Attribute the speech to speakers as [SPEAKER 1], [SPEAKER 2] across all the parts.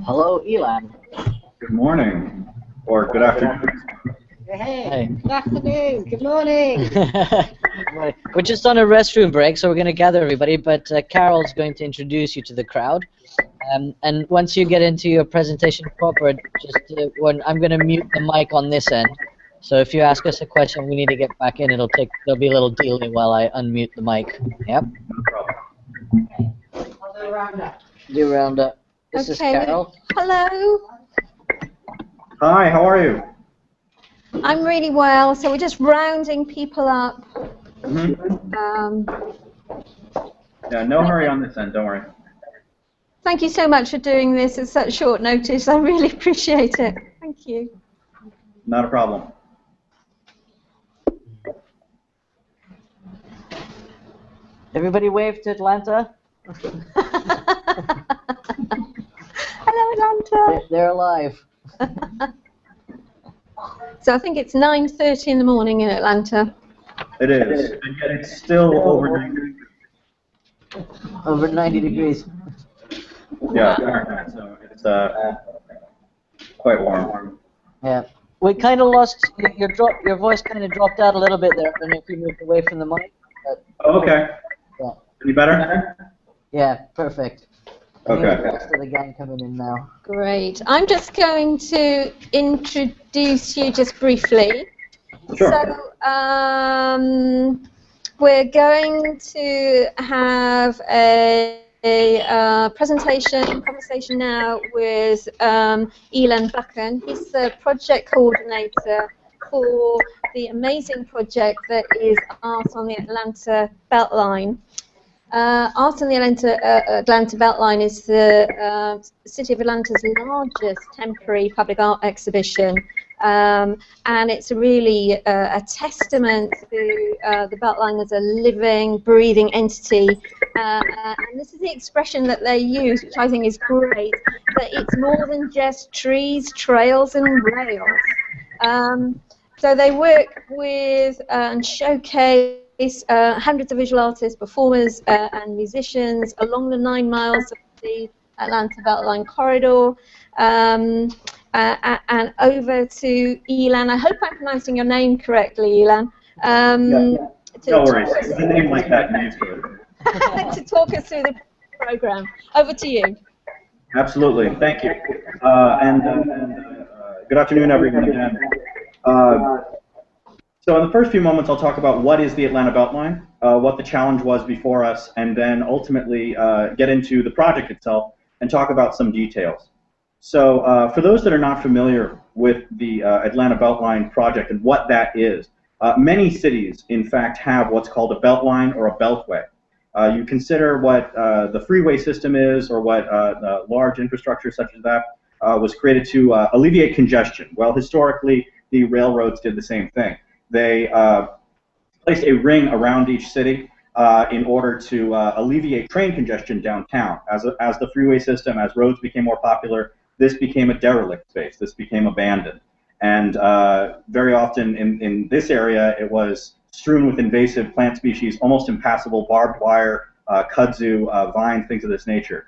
[SPEAKER 1] Hello, Elan.
[SPEAKER 2] Good morning, or good afternoon.
[SPEAKER 3] Hey, good afternoon, good morning.
[SPEAKER 1] We're just on a restroom break, so we're going to gather everybody, but Carol's going to introduce you to the crowd. And once you get into your presentation proper, when I'm going to mute the mic on this end. So if you ask us a question, we need to get back in. There'll be a little delay while I unmute the mic. Yep.
[SPEAKER 3] I'll do a roundup.
[SPEAKER 1] Do a roundup. This is Carol.
[SPEAKER 4] Hello.
[SPEAKER 2] Hi, how are you?
[SPEAKER 4] I'm really well. So we're just rounding people up.
[SPEAKER 2] Yeah, no hurry on this end, don't worry.
[SPEAKER 4] Thank you so much for doing this at such short notice. I really appreciate it. Thank you.
[SPEAKER 2] Not a problem.
[SPEAKER 1] Everybody wave to Atlanta.
[SPEAKER 4] Hello, Atlanta.
[SPEAKER 1] They're alive.
[SPEAKER 4] So I think it's 9:30 in the morning in Atlanta.
[SPEAKER 2] It is, and yet it's still over 90 degrees.
[SPEAKER 1] Over 90 degrees.
[SPEAKER 2] Yeah, so it's quite warm.
[SPEAKER 1] Yeah. We kind of lost your voice kind of dropped out a little bit there. I don't know if you moved away from the mic. But,
[SPEAKER 2] Okay.
[SPEAKER 1] Yeah.
[SPEAKER 2] Any better?
[SPEAKER 1] Yeah, perfect.
[SPEAKER 2] Okay.
[SPEAKER 1] The rest of the gang coming in now.
[SPEAKER 4] Great. I'm just going to introduce you just briefly.
[SPEAKER 2] Sure.
[SPEAKER 4] So we're going to have a conversation now with Elan Buchen. He's the project coordinator for the amazing project that is Art on the Atlanta Beltline. Art on the Atlanta Beltline is the City of Atlanta's largest temporary public art exhibition, and it's really a testament to the Beltline as a living, breathing entity. And this is the expression that they use, which I think is great, that it's more than just trees, trails, and rails. So they work with and showcase hundreds of visual artists, performers, and musicians along the 9 miles of the Atlanta Beltline corridor, and over to Elan. I hope I'm pronouncing your name correctly, Elan.
[SPEAKER 2] No worries. With a name like that, you used to it.
[SPEAKER 4] To talk us through the program. Over to you.
[SPEAKER 2] Absolutely. Thank you. Good afternoon, everyone, again. So in the first few moments, I'll talk about what is the Atlanta Beltline, what the challenge was before us, and then ultimately get into the project itself and talk about some details. So for those that are not familiar with the Atlanta Beltline project and what that is, many cities, in fact, have what's called a Beltline or a Beltway. You consider what the freeway system is, or what large infrastructure such as that was created to alleviate congestion. Well, historically, the railroads did the same thing. They placed a ring around each city in order to alleviate train congestion downtown. As the freeway system, as roads became more popular, this became a derelict space. This became abandoned. And very often in this area, it was strewn with invasive plant species, almost impassable, barbed wire, kudzu, vines, things of this nature.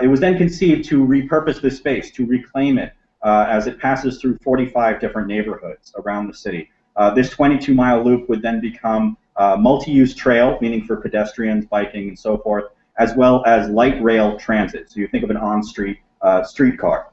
[SPEAKER 2] It was then conceived to repurpose this space, to reclaim it, as it passes through 45 different neighborhoods around the city. This 22-mile loop would then become multi-use trail, meaning for pedestrians, biking, and so forth, as well as light rail transit. So you think of an on-street streetcar.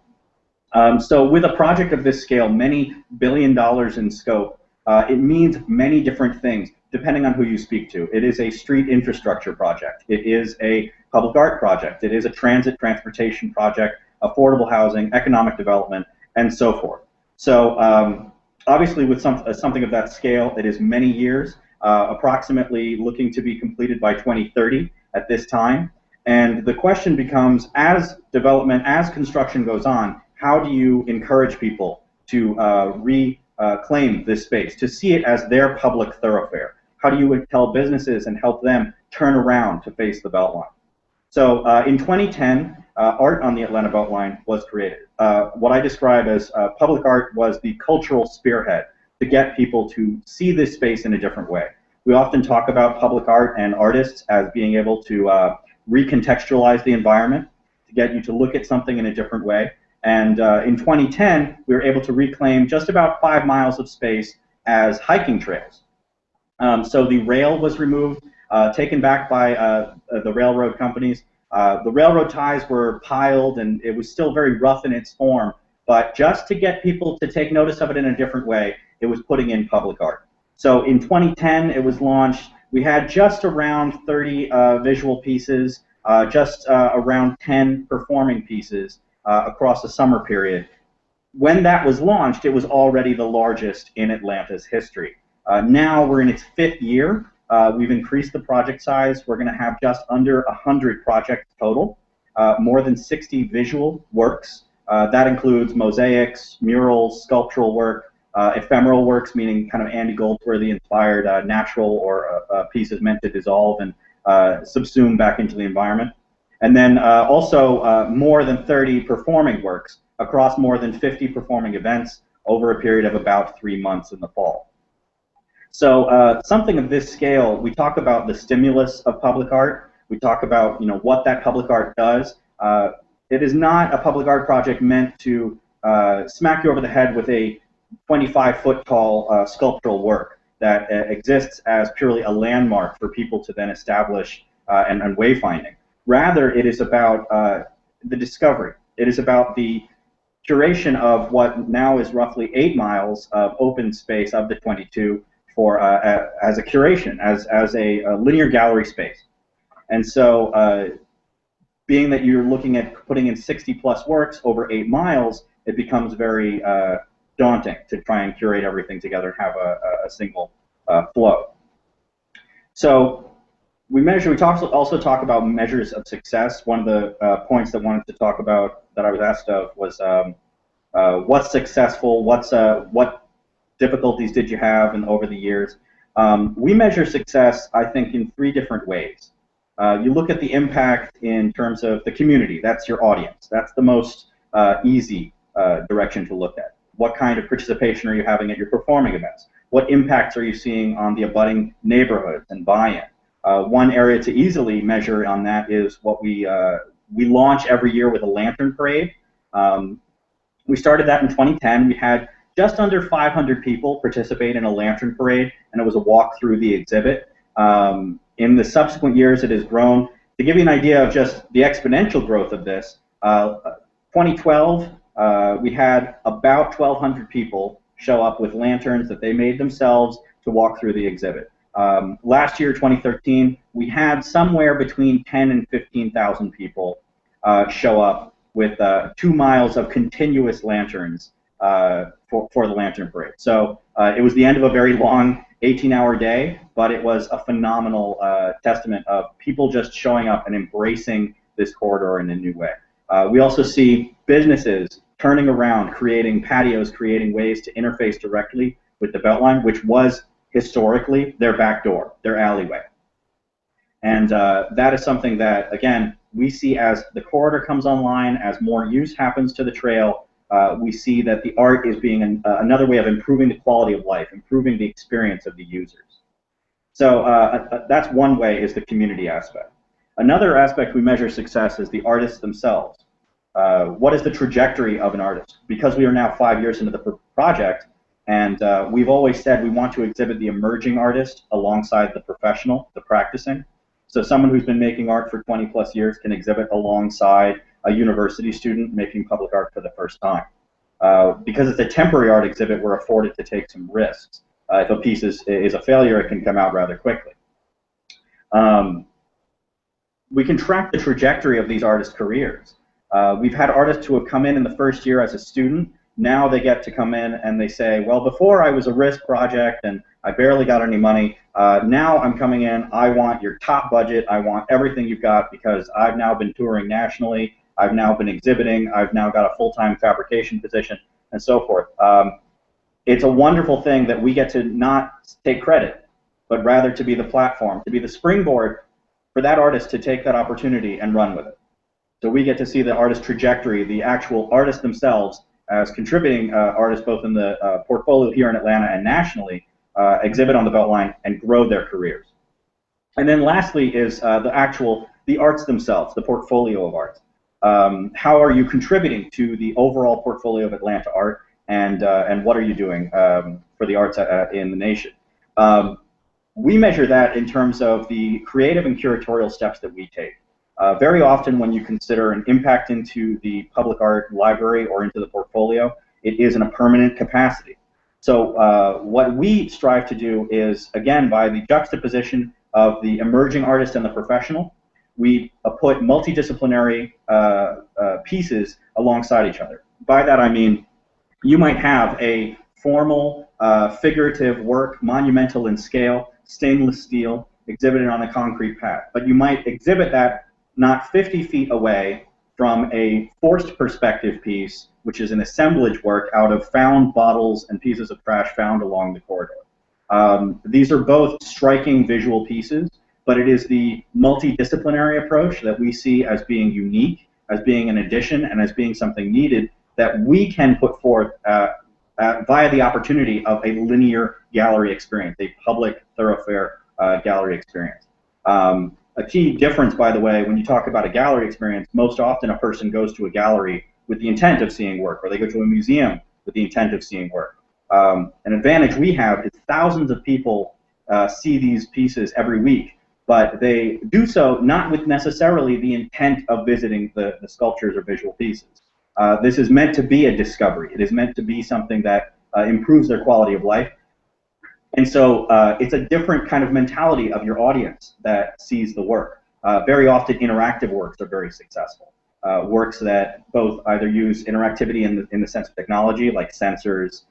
[SPEAKER 2] So with a project of this scale, many $billion in scope, it means many different things depending on who you speak to. It is a street infrastructure project. It is a public art project. It is a transportation project, affordable housing, economic development, and so forth. So obviously with something of that scale, it is many years, approximately looking to be completed by 2030 at this time. And the question becomes, as construction goes on, how do you encourage people to reclaim this space, to see it as their public thoroughfare? How do you tell businesses and help them turn around to face the Beltline? So in 2010, art on the Atlanta Beltline was created. What I describe as public art was the cultural spearhead to get people to see this space in a different way. We often talk about public art and artists as being able to recontextualize the environment, to get you to look at something in a different way. And in 2010, we were able to reclaim just about 5 miles of space as hiking trails. So the rail was removed, taken back by the railroad companies. The railroad ties were piled, and it was still very rough in its form. But just to get people to take notice of it in a different way, it was putting in public art. So in 2010, it was launched. We had just around 30 visual pieces, just around 10 performing pieces across the summer period. When that was launched, it was already the largest in Atlanta's history. Now we're in its 5th year. We've increased the project size. We're going to have just under 100 projects total, more than 60 visual works. That includes mosaics, murals, sculptural work, ephemeral works, meaning kind of Andy Goldsworthy-inspired natural or pieces meant to dissolve and subsume back into the environment. And then also more than 30 performing works across more than 50 performing events over a period of about 3 months in the fall. So something of this scale, we talk about the stimulus of public art. We talk about what that public art does. It is not a public art project meant to smack you over the head with a 25-foot tall sculptural work that exists as purely a landmark for people to then establish and wayfinding. Rather, it is about the discovery. It is about the curation of what now is roughly 8 miles of open space of the 22 for as a curation, as a linear gallery space. And so being that you're looking at putting in 60+ works over 8 miles, it becomes very daunting to try and curate everything together and have a single flow. So we also talk about measures of success. One of the points that I wanted to talk about that I was asked of was what's successful, what difficulties did you have over the years? We measure success, I think, in 3 different ways. You look at the impact in terms of the community. That's your audience. That's the most easy direction to look at. What kind of participation are you having at your performing events? What impacts are you seeing on the abutting neighborhoods and buy-in? One area to easily measure on that is what we launch every year with a lantern parade. We started that in 2010. We had just under 500 people participate in a lantern parade, and it was a walk through the exhibit. In the subsequent years, it has grown. To give you an idea of just the exponential growth of this, 2012, we had about 1,200 people show up with lanterns that they made themselves to walk through the exhibit. Last year, 2013, we had somewhere between 10 and 15,000 people show up with 2 miles of continuous lanterns for the lantern parade. So it was the end of a very long 18-hour day, but it was a phenomenal testament of people just showing up and embracing this corridor in a new way. We also see businesses turning around, creating patios, creating ways to interface directly with the Beltline, which was historically their back door, their alleyway. And that is something that, again, we see as the corridor comes online, as more use happens to the trail, we see that the art is being another way of improving the quality of life, improving the experience of the users. So that's one way, is the community aspect. Another aspect we measure success is the artists themselves. What is the trajectory of an artist? Because we are now 5 years into the project, and we've always said we want to exhibit the emerging artist alongside the professional, the practicing. So someone who's been making art for 20+ years can exhibit alongside a university student making public art for the first time. Because it's a temporary art exhibit, we're afforded to take some risks. If a piece is a failure, it can come out rather quickly. We can track the trajectory of these artists' careers. We've had artists who have come in the first year as a student. Now they get to come in and they say, well, before I was a risk project and I barely got any money. Now I'm coming in, I want your top budget, I want everything you've got because I've now been touring nationally, I've now been exhibiting, I've now got a full-time fabrication position, and so forth. It's a wonderful thing that we get to not take credit, but rather to be the platform, to be the springboard for that artist to take that opportunity and run with it. So we get to see the artist trajectory, the actual artists themselves as contributing artists both in the portfolio here in Atlanta and nationally, exhibit on the Beltline and grow their careers. And then lastly is the arts themselves, the portfolio of arts. How are you contributing to the overall portfolio of Atlanta art, and what are you doing for the arts in the nation? We measure that in terms of the creative and curatorial steps that we take. Very often when you consider an impact into the public art library or into the portfolio, it is in a permanent capacity. So what we strive to do is, again, by the juxtaposition of the emerging artist and the professional, we put multidisciplinary pieces alongside each other. By that I mean, you might have a formal figurative work, monumental in scale, stainless steel, exhibited on a concrete pad. But you might exhibit that not 50 feet away from a forced perspective piece, which is an assemblage work out of found bottles and pieces of trash found along the corridor. These are both striking visual pieces, but it is the multidisciplinary approach that we see as being unique, as being an addition, and as being something needed that we can put forth via the opportunity of a linear gallery experience, a public thoroughfare gallery experience. A key difference, by the way, when you talk about a gallery experience, most often a person goes to a gallery with the intent of seeing work, or they go to a museum with the intent of seeing work. An advantage we have is thousands of people see these pieces every week, but they do so not with necessarily the intent of visiting the sculptures or visual pieces. This is meant to be a discovery. It is meant to be something that improves their quality of life. And so it's a different kind of mentality of your audience that sees the work. Very often interactive works are very successful. Works that both either use interactivity in the sense of technology, like sensors,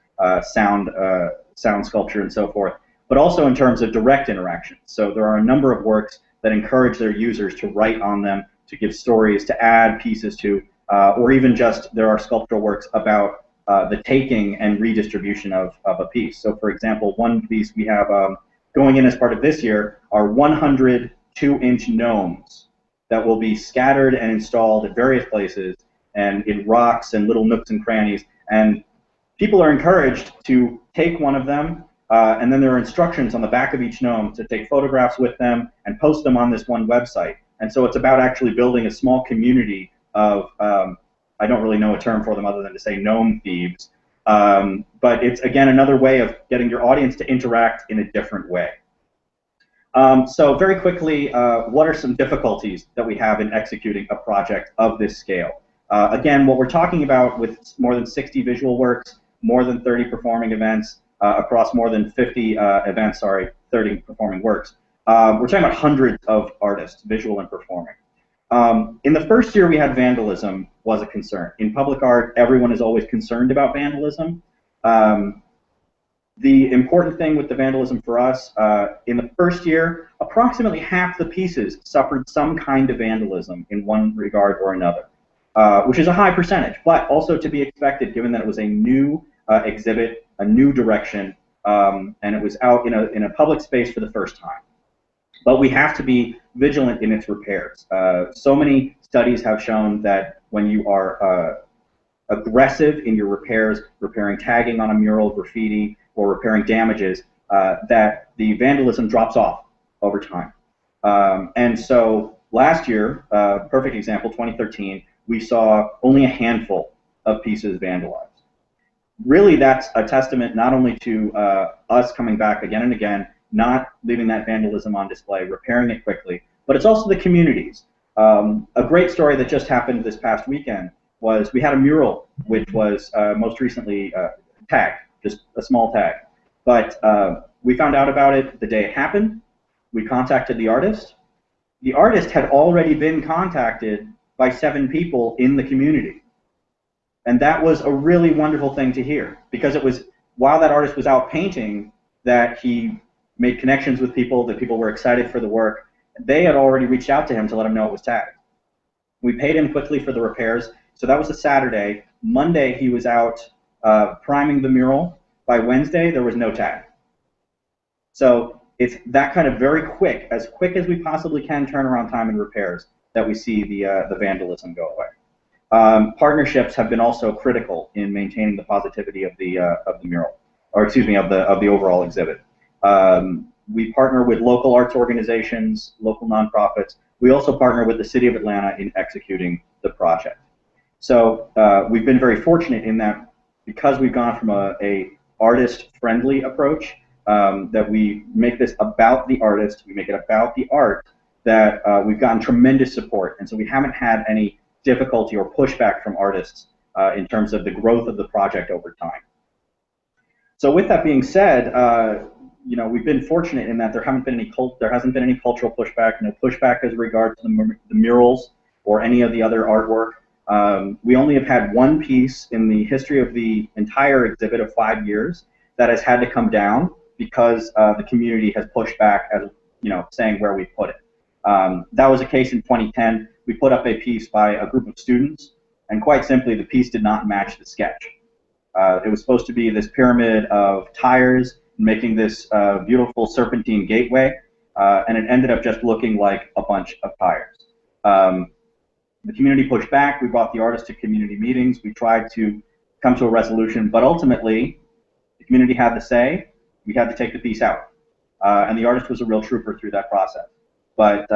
[SPEAKER 2] sound sculpture, and so forth, but also in terms of direct interaction. So there are a number of works that encourage their users to write on them, to give stories, to add pieces to, or even just there are sculptural works about the taking and redistribution of a piece. So for example, one piece we have going in as part of this year are 100 2-inch gnomes that will be scattered and installed at various places and in rocks and little nooks and crannies. And people are encouraged to take one of them, and then there are instructions on the back of each gnome to take photographs with them and post them on this one website. And so it's about actually building a small community of, I don't really know a term for them other than to say gnome thieves, but it's, again, another way of getting your audience to interact in a different way. So very quickly, what are some difficulties that we have in executing a project of this scale? Again, what we're talking about with more than 60 visual works, more than 30 performing events, across more than 50 events, 30 performing works. We're talking about hundreds of artists, visual and performing. In the first year we had vandalism was a concern. In public art, everyone is always concerned about vandalism. The important thing with the vandalism for us, in the first year, approximately half the pieces suffered some kind of vandalism in one regard or another, which is a high percentage, but also to be expected given that it was a new exhibit, a new direction, and it was out in a public space for the first time. But we have to be vigilant in its repairs. So many studies have shown that when you are aggressive in your repairs, repairing tagging on a mural, graffiti, or repairing damages, that the vandalism drops off over time. And so last year, perfect example, 2013, we saw only a handful of pieces vandalized. Really, that's a testament not only to us coming back again and again, not leaving that vandalism on display, repairing it quickly, but it's also the communities. A great story that just happened this past weekend was we had a mural which was most recently tagged, just a small tag. But we found out about it the day it happened. We contacted the artist. The artist had already been contacted by 7 people in the community. And that was a really wonderful thing to hear, because it was while that artist was out painting that he made connections with people, that people were excited for the work. They had already reached out to him to let him know it was tagged. We paid him quickly for the repairs. So that was a Saturday. Monday he was out priming the mural. By Wednesday there was no tag. So it's that kind of very quick, as we possibly can, turnaround time and repairs that we see the vandalism go away. Partnerships have been also critical in maintaining the positivity of the mural, or excuse me, of the overall exhibit. We partner with local arts organizations, local nonprofits. We also partner with the City of Atlanta in executing the project. So we've been very fortunate in that, because we've gone from a artist-friendly approach, that we make this about the artist, we make it about the art, that we've gotten tremendous support. And so we haven't had any difficulty or pushback from artists in terms of the growth of the project over time. So with that being said, you know, we've been fortunate in that there hasn't been any cultural pushback, no pushback as regards to the murals or any of the other artwork. We only have had one piece in the history of the entire exhibit of 5 years that has had to come down because the community has pushed back, as you know, saying where we put it. That was a case in 2010. We put up a piece by a group of students, and quite simply, the piece did not match the sketch. It was supposed to be this pyramid of tires making this beautiful serpentine gateway, and it ended up just looking like a bunch of tires. The community pushed back. We brought the artist to community meetings. We tried to come to a resolution, but ultimately, the community had the say. We had to take the piece out, and the artist was a real trooper through that process. But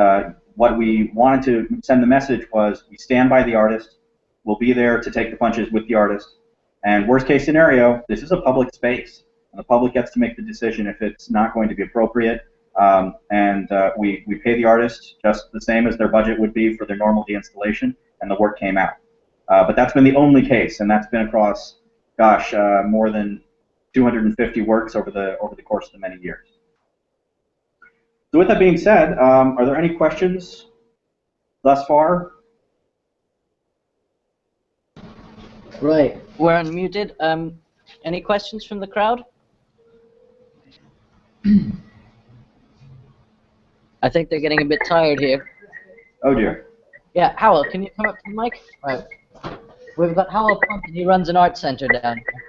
[SPEAKER 2] what we wanted to send the message was, we stand by the artist. We'll be there to take the punches with the artist. And worst case scenario, this is a public space, and the public gets to make the decision if it's not going to be appropriate. We pay the artist just the same as their budget would be for their normal de-installation, and the work came out. But that's been the only case, and that's been across, gosh, more than 250 works over the course of the many years. So with that being said, are there any questions thus far?
[SPEAKER 1] Right, we're unmuted. Any questions from the crowd? I think they're getting a bit tired here.
[SPEAKER 2] Oh dear.
[SPEAKER 1] Yeah, Howell, can you come up to the mic? All right. We've got Howell Punt, and he runs an art center down here.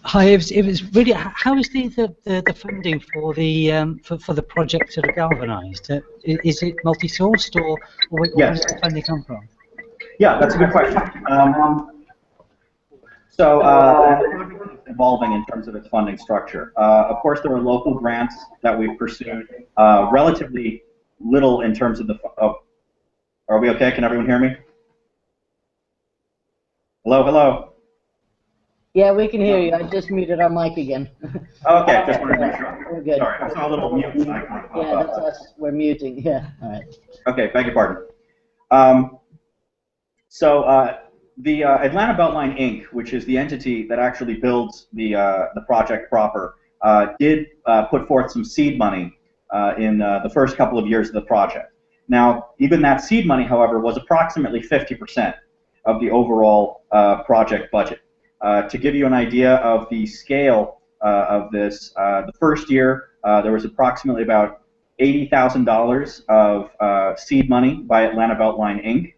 [SPEAKER 5] Hi, it was really. How is the funding for the project sort of galvanized? Is it multi-sourced, or where
[SPEAKER 2] Yes.
[SPEAKER 5] does the funding come from?
[SPEAKER 2] Yeah, that's a good question. The project is evolving in terms of its funding structure. Of course, there are local grants that we've pursued. Relatively little in terms of the. Are we okay? Can everyone hear me? Hello, hello.
[SPEAKER 1] Yeah, we can hear you. I just muted our mic again.
[SPEAKER 2] Okay, just wanted to make sure.
[SPEAKER 1] We're good.
[SPEAKER 2] Sorry, I saw a little mute icon pop
[SPEAKER 1] Yeah,
[SPEAKER 2] up.
[SPEAKER 1] that's us. We're muting. Yeah, all right.
[SPEAKER 2] Okay, beg your pardon. The Atlanta Beltline Inc., which is the entity that actually builds the project proper, did put forth some seed money in the first couple of years of the project. Now, even that seed money, however, was approximately 50% of the overall project budget. To give you an idea of the scale of this, the first year there was approximately about $80,000 of seed money by Atlanta Beltline Inc.,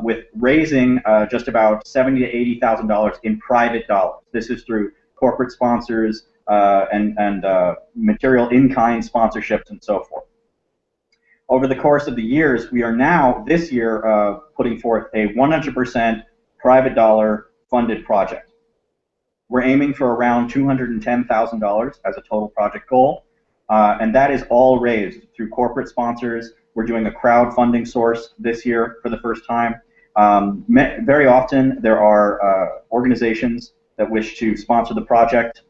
[SPEAKER 2] with raising just about $70,000 to $80,000 in private dollars. This is through corporate sponsors and material in-kind sponsorships and so forth. Over the course of the years, we are now, this year, putting forth a 100% private dollar funded project. We're aiming for around $210,000 as a total project goal, and that is all raised through corporate sponsors. We're doing a crowdfunding source this year for the first time. Very often there are organizations that wish to sponsor the project,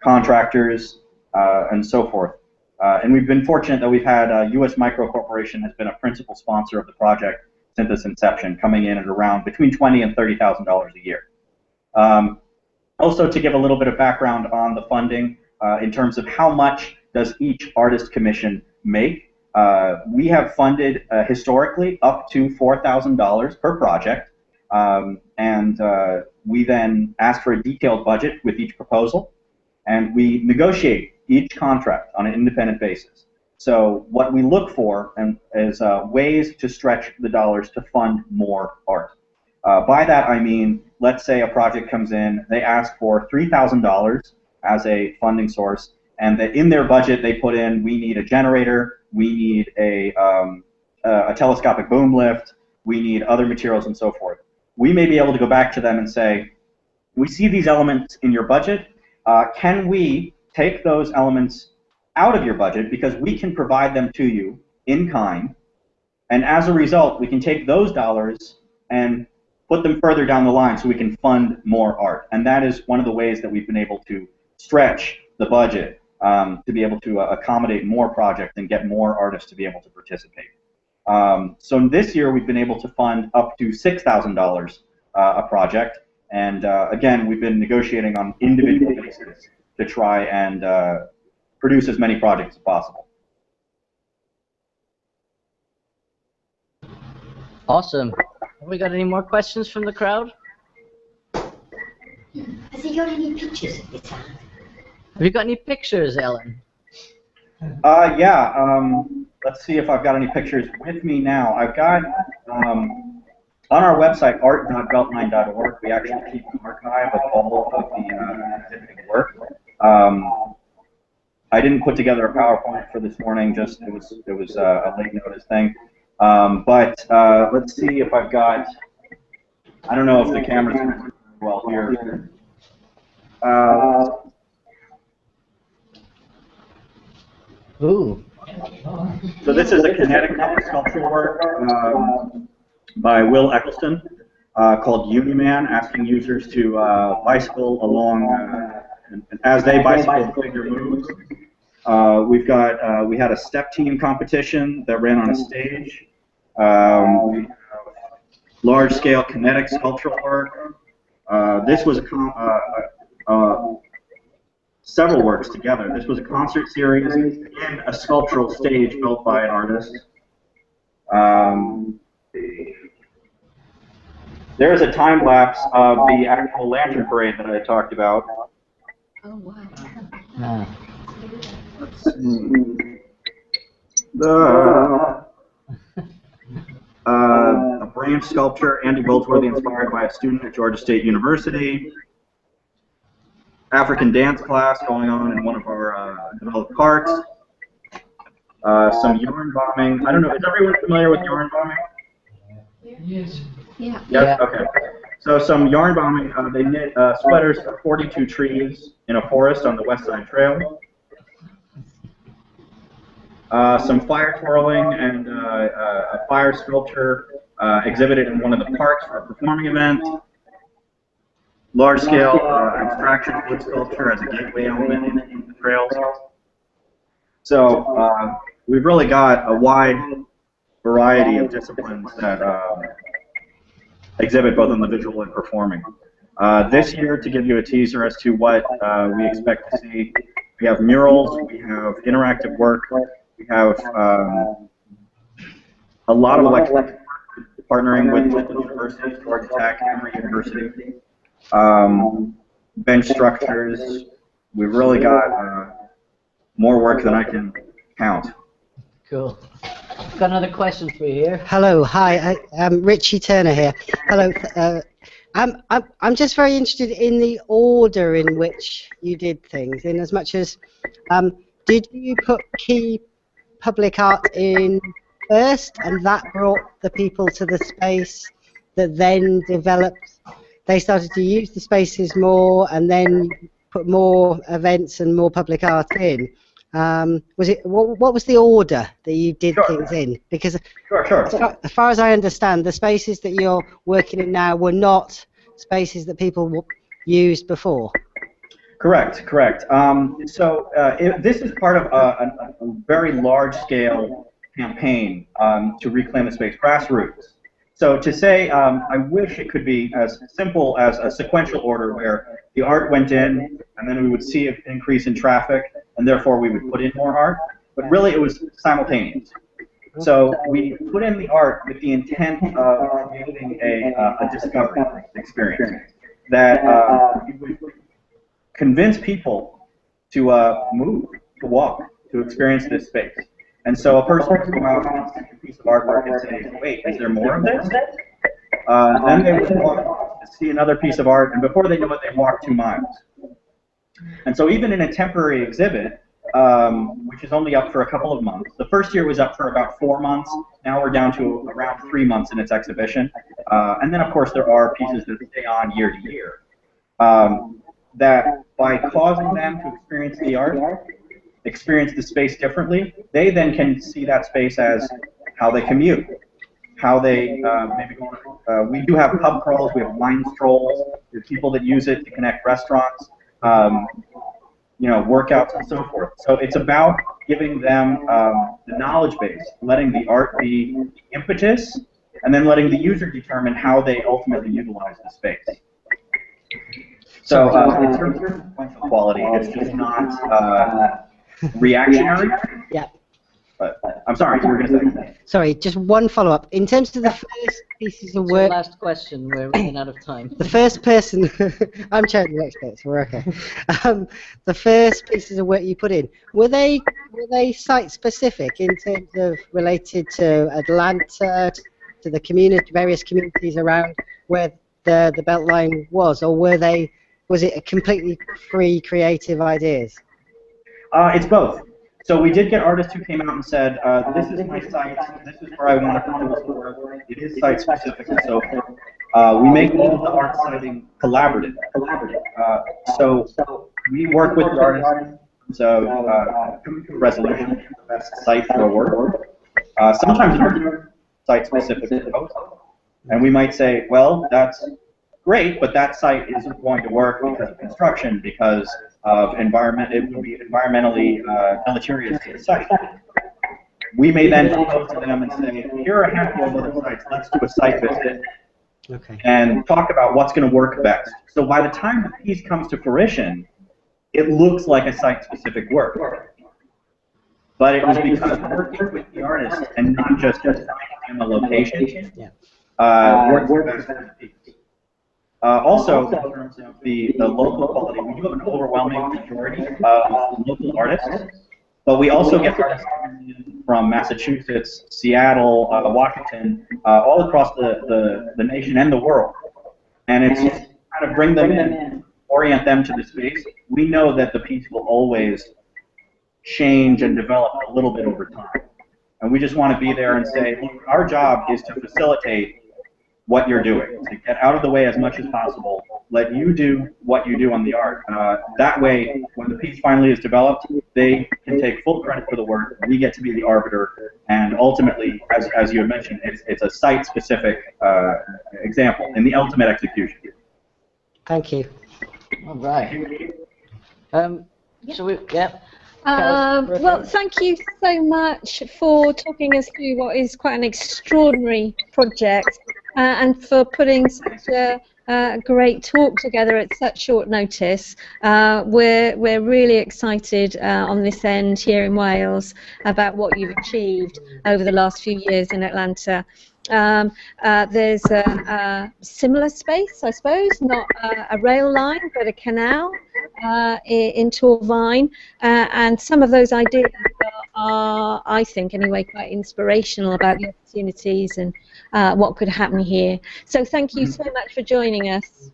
[SPEAKER 2] contractors, and so forth. And we've been fortunate that we've had U.S. Micro Corporation has been a principal sponsor of the project since its inception, coming in at around between $20,000 and $30,000 a year. Also, to give a little bit of background on the funding, in terms of how much does each artist commission make, we have funded historically up to $4,000 per project, and we then ask for a detailed budget with each proposal, and we negotiate each contract on an independent basis. So what we look for is ways to stretch the dollars to fund more art. By that I mean, let's say a project comes in, they ask for $3,000 as a funding source, and that in their budget they put in, we need a generator, we need a telescopic boom lift, we need other materials and so forth. We may be able to go back to them and say, we see these elements in your budget. Can we take those elements out of your budget because we can provide them to you in kind, and as a result, we can take those dollars and put them further down the line so we can fund more art. And that is one of the ways that we've been able to stretch the budget to be able to accommodate more projects and get more artists to be able to participate. So this year we've been able to fund up to $6,000 a project, and again, we've been negotiating on individual basis to try and produce as many projects as possible.
[SPEAKER 1] Awesome. Have we got any more questions from the crowd?
[SPEAKER 3] Has he got any pictures of this art?
[SPEAKER 1] Have you got any pictures, Ellen?
[SPEAKER 2] Yeah. Let's see if I've got any pictures with me now. I've got on our website, art.beltline.org, we actually keep an archive of all of the exhibited work. I didn't put together a PowerPoint for this morning. Just it was a late notice thing. But let's see if I've got. I don't know if the camera's going well here.
[SPEAKER 1] Ooh.
[SPEAKER 2] So this is a kinetic sculptural work by Will Eccleston called Uniman, asking users to bicycle along, and as they bicycle, the figure moves. We had a step team competition that ran on a stage. We have large-scale kinetic sculptural work. This was several works together. This was a concert series and a sculptural stage built by an artist. There is a time lapse of the actual lantern parade that I talked about.
[SPEAKER 4] Oh, wow.
[SPEAKER 2] Let's see. A branch sculpture, Andy Goldsworthy, inspired by a student at Georgia State University. African dance class going on in one of our developed parks. Some yarn bombing. I don't know, is everyone familiar with yarn bombing?
[SPEAKER 5] Yes.
[SPEAKER 4] Yeah.
[SPEAKER 2] Yeah. Okay. So some yarn bombing. They knit sweaters for 42 trees in a forest on the West Side Trail. Some fire twirling and a fire sculpture exhibited in one of the parks for a performing event. Large-scale abstraction wood sculpture as a gateway element in the trails. So we've really got a wide variety of disciplines that exhibit both in the visual and performing. This year, to give you a teaser as to what we expect to see, we have murals, we have interactive work, we have a lot of electronic partnering with the universities, Georgia Tech, Emory University. Bench structures. We've really got more work than I can count.
[SPEAKER 1] Cool. I've got another question for you here.
[SPEAKER 3] Hello, hi, I'm Richie Turner here. Hello, I'm just very interested in the order in which you did things, in as much as, did you put key public art in first, and that brought the people to the space that then developed, they started to use the spaces more, and then put more events and more public art in? Was it what was the order that you did things in? Because as far as I understand, the spaces that you're working in now were not spaces that people used before.
[SPEAKER 2] Correct. This is part of a very large-scale campaign to reclaim the space, grassroots. So to say, I wish it could be as simple as a sequential order where the art went in, and then we would see an increase in traffic, and therefore we would put in more art. But really, it was simultaneous. So we put in the art with the intent of creating a discovery experience that we would convince people to move, to walk, to experience this space. And so a person would go out and see a piece of artwork and say, wait, is there more of this? Then they would walk to see another piece of art, and before they know it, they walk 2 miles. And so even in a temporary exhibit, which is only up for a couple of months. The first year was up for about 4 months. Now we're down to around 3 months in its exhibition. And then, of course, there are pieces that stay on year to year. That by causing them to experience the art, experience the space differently, they then can see that space as how they commute, how they maybe go on. We do have pub crawls, we have wine strolls, there's people that use it to connect restaurants. You know, workouts and so forth. So it's about giving them the knowledge base, letting the art be the impetus, and then letting the user determine how they ultimately utilize the space. So in terms of quality, it's just not reactionary.
[SPEAKER 3] Yeah.
[SPEAKER 2] But I'm sorry, you were going to say.
[SPEAKER 3] Sorry, just one follow-up. In terms of the first pieces of work...
[SPEAKER 1] Last question, we're running out of time.
[SPEAKER 3] The first person... I'm chairing the expert, so we're okay. The first pieces of work you put in, were they site-specific in terms of related to Atlanta, to the community, various communities around where the Beltline was, or was it a completely free, creative ideas?
[SPEAKER 2] It's both. So we did get artists who came out and said, this is my site, this is where I want to put this work, it is site-specific and so forth. We make all of the art citing collaborative. So we work with the artists, so coming to a resolution is the best site for a work. Sometimes it's site-specific to post, and we might say, well, that's great, but that site isn't going to work because of construction, because of environment, it would be environmentally deleterious to the site. We may then propose to them and say, here are a handful of other sites, let's do a site visit and talk about what's going to work best. So by the time the piece comes to fruition, it looks like a site-specific work. But it was because working with the artist and not just assigning them a location works best for the piece. Also, in terms of the local quality, we do have an overwhelming majority of local artists, but we also get artists from Massachusetts, Seattle, Washington, all across the nation and the world. And it's just kind of bring them in, orient them to the space. We know that the piece will always change and develop a little bit over time. And we just want to be there and say, look, our job is to facilitate what you're doing, to get out of the way as much as possible, let you do what you do on the art. That way, when the piece finally is developed, they can take full credit for the work, we get to be the arbiter, and ultimately, as you had mentioned, it's a site-specific example in the ultimate execution.
[SPEAKER 3] Thank you.
[SPEAKER 1] All right. So we,
[SPEAKER 4] well, thank you so much for talking us through what is quite an extraordinary project and for putting such a great talk together at such short notice. We're really excited on this end here in Wales about what you've achieved over the last few years in Atlanta. There's a similar space, I suppose, not a rail line, but a canal in Torvine, and some of those ideas are, I think, anyway, quite inspirational about the opportunities and what could happen here. So thank you so much for joining us.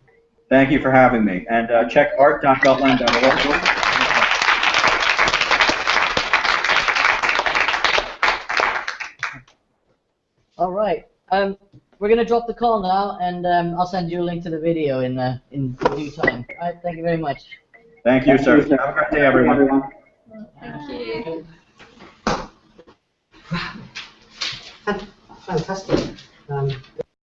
[SPEAKER 2] Thank you for having me, and check art.beltline.org.
[SPEAKER 1] all right. We're going to drop the call now, and I'll send you a link to the video in due time. All right, thank you very much.
[SPEAKER 2] Thank you, sir. Have a great day, everyone.
[SPEAKER 4] Thank you.
[SPEAKER 3] Fantastic.